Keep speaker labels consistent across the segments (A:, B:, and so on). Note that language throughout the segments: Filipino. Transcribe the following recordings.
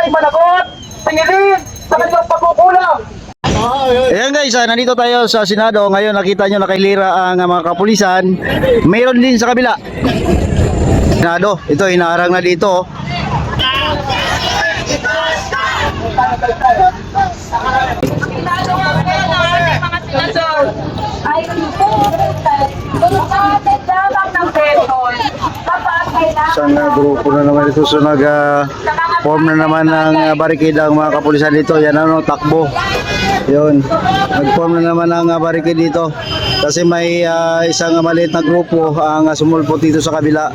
A: ay managot, tingilin sa kanilang pagkukulang.
B: Ayan guys, nandito tayo sa Senado. Ngayon nakita nyo nakahilira ang mga kapulisan. Mayroon din sa kabila. Senado, ito hinaharang na dito. Isang grupo na naman ito. So nag-form na naman ng barikada ang mga kapulisan dito. Yan ano, takbo. Yun, nag-form na naman ang barikada dito. Kasi may isang maliit na grupo ang sumulpot dito sa kabila.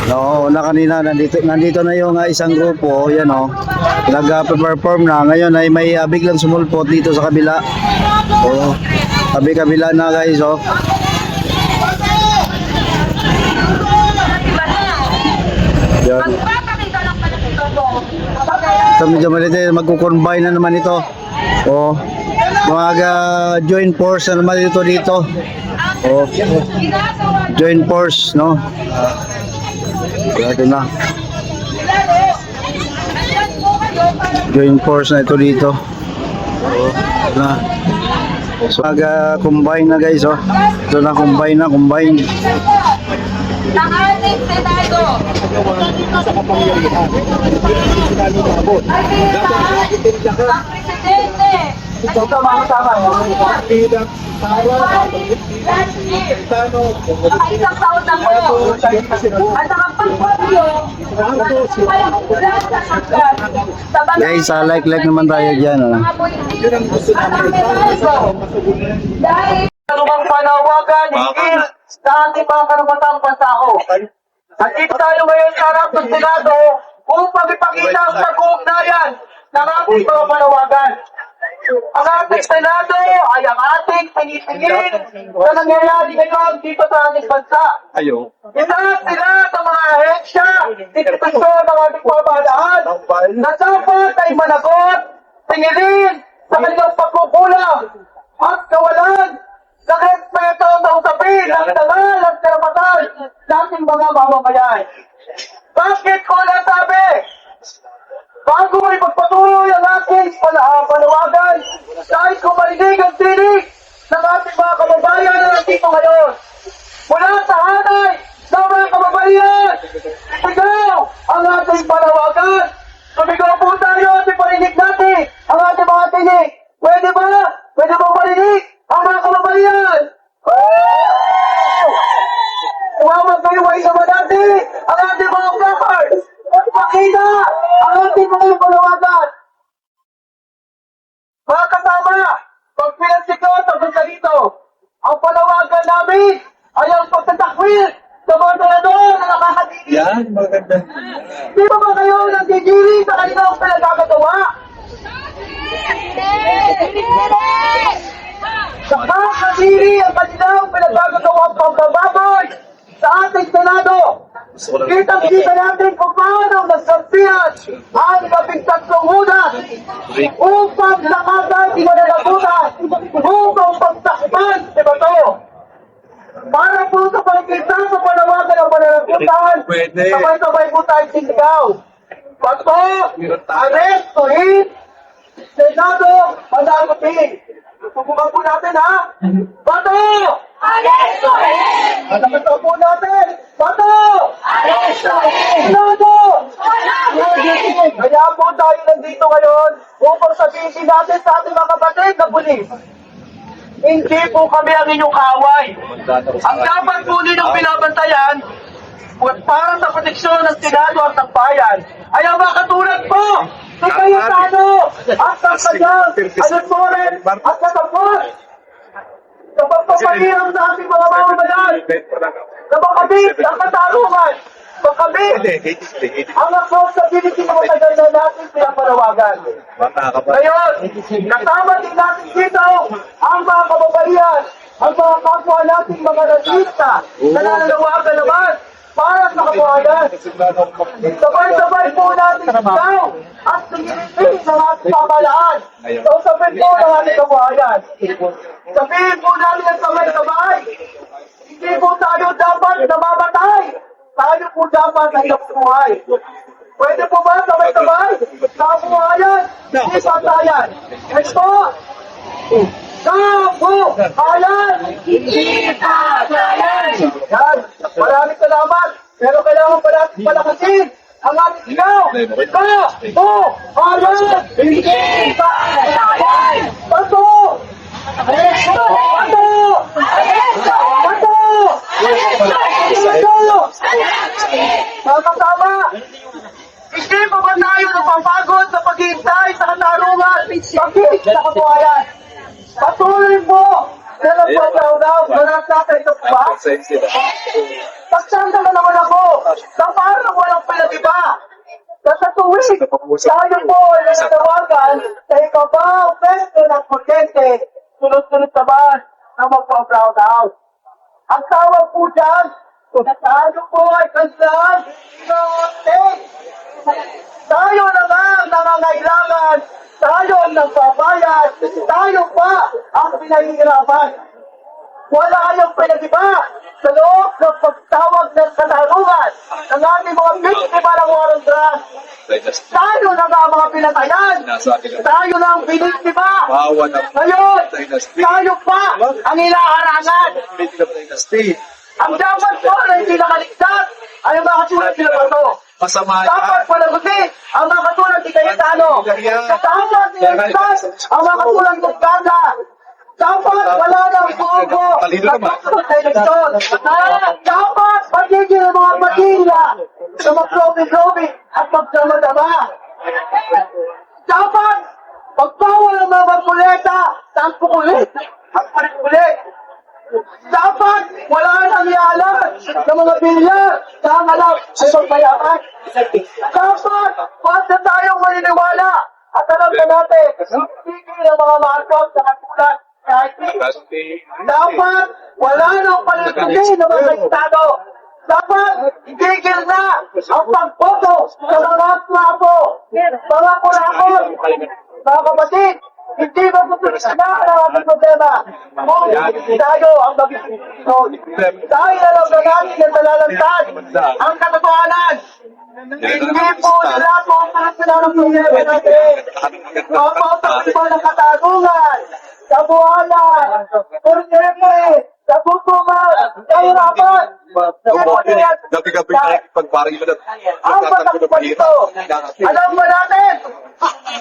B: No, na kanina nandito na yung isang grupo, yan oh. Nag-perform na. Ngayon ay may biglang sumulpot dito sa kabila. Oh, kabila na guys oh. Yan. Ito medyo maliit, magkukonbine na naman ito. Oh, joint force na naman dito. Oh, joint force, no? Ito na. Joint force na ito dito. Oh, na. So, combine na guys, oh. Ito na, combine.
C: Ng ating Senado
D: sa kapangyarihan. Sinalo na abot.
C: ang Presidente
A: Ito mga kasama.
D: Bilang para
C: ang isang taon na po at ang pagpapyo
B: guys, like naman tayo dyan, oh.
C: dahil
A: Anumang panawagan, hingil sa ating mga karumatang pansao. At dito tayo ngayon sa harap ng Senado upang ipakita ang pag-uugnayan ng ating mga panawagan. Ang ating Senado ay ang ating pinipigil sa nangyayari ngayon dito sa ating bansa. Isa sila sa mga ahensya, institusyon ng ating pamahalaan na dapat ay managot, tingilin sa kanilang pagkukulang at kawalan ng respeto sa usapin ng dangal at karapatan ng ating mga mamamayan. Bakit ko nasabi? Bago ay magpatuloy ang ating panawagan, dahil kung marinig ang tinig ng ating mga kababayan na nandito ngayon, mula sa hanay ng mga kababayan, ikaw ang ating panawagan. Sumigaw po tayo at iparinig natin ang ating mga tinig. Pwede ba? Pwede ba marinig ang mga kababayan? Tumawag kayo ay naman natin ang ating mga placards at makita ang ating mga panawagan. Mga kasama, pag pinagsikot ang basta dito, ang panawagan namin ay ang pagtatakwil sa mga senador na nakakadiri.
D: yan, maganda.
A: Di ba ba kayo nagdidiri sa kanilang pinagkakatawa? Nakakadiri ang kanilang pinagkakatawang pambababoy sa ating Senado. Kitang-kita natin kung paano nagsaksihan ang 13 hudas upang nakagad imanalagutan upang pagtakpan si Bato. Para po sa pagkita sa panawagan ng pananagutan, sabay-sabay po tayo sinigaw. Bato, arestuhin, Senado, panagutin. Subukan po natin ha. Bato!
C: Arestuhin!
A: At nakita po natin, Bato!
C: Arestuhin!
A: Senado! Kaya po tayo nandito ngayon upang sabihin natin sa ating mga kapatid na pulis. Hindi po kami ang inyong kaway. Ang dapat po ninyong binabantayan para sa proteksyon ng Senado at ng bayan ay ang mga katulad po si Cayetano at ng kanyang alusoren at katapos sa pagpapahirap sa ating mga mamamayan na makabit ang katarungan, makabit ang accountability ng matagal na natin pinapanawagan. Ngayon, kasama din natin dito ang mga kababayan, ang mga kapwa nating mga rasista na nananawagan naman para sa kabuhayan. Sabay-sabay po natin ikaw at tingin sa ating pamahalaan. So sabihin po ng ating kabuhayan. Sabihin po natin ang sabay-sabay. Hindi po tayo dapat namamatay. Tayo po dapat ay nabubuhay. Pwede po ba sabay-sabay? Hindi patayan. Ito, kabuhayan. Hindi patayan. Yan, maraming salamat. Pero kailangan pa natin palakasin ang ating sigaw. Kabuhayan. Hindi patayan. Bato! Bato! Bato! Tama-tama! Hindi pa ba tayo napapagod sa paghihintay sa katarungan? Pag-ibig sa kabuhayan. Patuloy po na nagpapadaw na natin ito ba? Pagsanda na naman ako na parang walang pinag-iba. Sa tuwing, tayo po ay nananawagan sa ikabaw, pesto ng kuryente, sunod-sunod naman na magpa-brown out. Ang tawag po dyan, na tayo po ay kansan ng tayo na nga ang nangangailangan, tayo ang nagbabayad, tayo pa ang pinahihirapan. Wala kayong pinag-iba sa loob ng pagtawag ng katarungan ng ating mga biktima ng war on drugs. Tayo na nga ang mga pinatayan, tayo na ang biniktima. Ngayon, tayo pa ang ilaharangan. Ang dapat po na hindi nakaligtas ay ang mga katulad nila Bato. Dapat palagutin ang mga katulad ni Cayetano. Dapat niligtas ang mga katulad ng Gaga. Dapat wala ng bogo. Dapat magiging ang mga Manila sa mag-lobby-lobby at magdama-dama. Dapat magbawal ang mga magpuleta sa ang pukulit at palit-ulit. Dapat wala nang ialam ng mga bilyar sa hangalap ay pagpayaman. Dapat huwag na tayong maniniwala at alam na natin tigil ang mga markot sa katulad kahit dapat wala nang paligpili ng mga estado. Dapat tigil na ang pagboto sa mga plato, mga kurakot, mga kapatid. Hindi ba tutulis na ang ating problema? Kung tayo ang mabibigyan, dahil alam na natin ang nalalantad ang katotohanan. Hindi po nila po ang kasalan ng problema natin. Kapag po ng katarungan, kabuhayan, problema, kabutungan, kahirapan.
E: Gabi-gabi na pagparang ito.
A: Ang batak po ito, alam ba natin?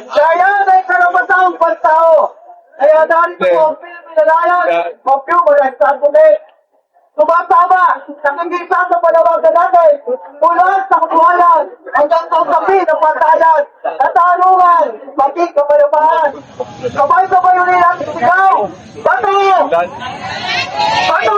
A: Kaya ay karapatang pantao. Kaya narito po ang pinalayan, mag-human argument. Tumatama, nakikita sa panawagan natin, mula sa kabuhayan, hanggang sa usapi ng pantayan, katarungan, maging kapayapaan. Sabay-sabay ulit natin sigaw. Bato! Bato!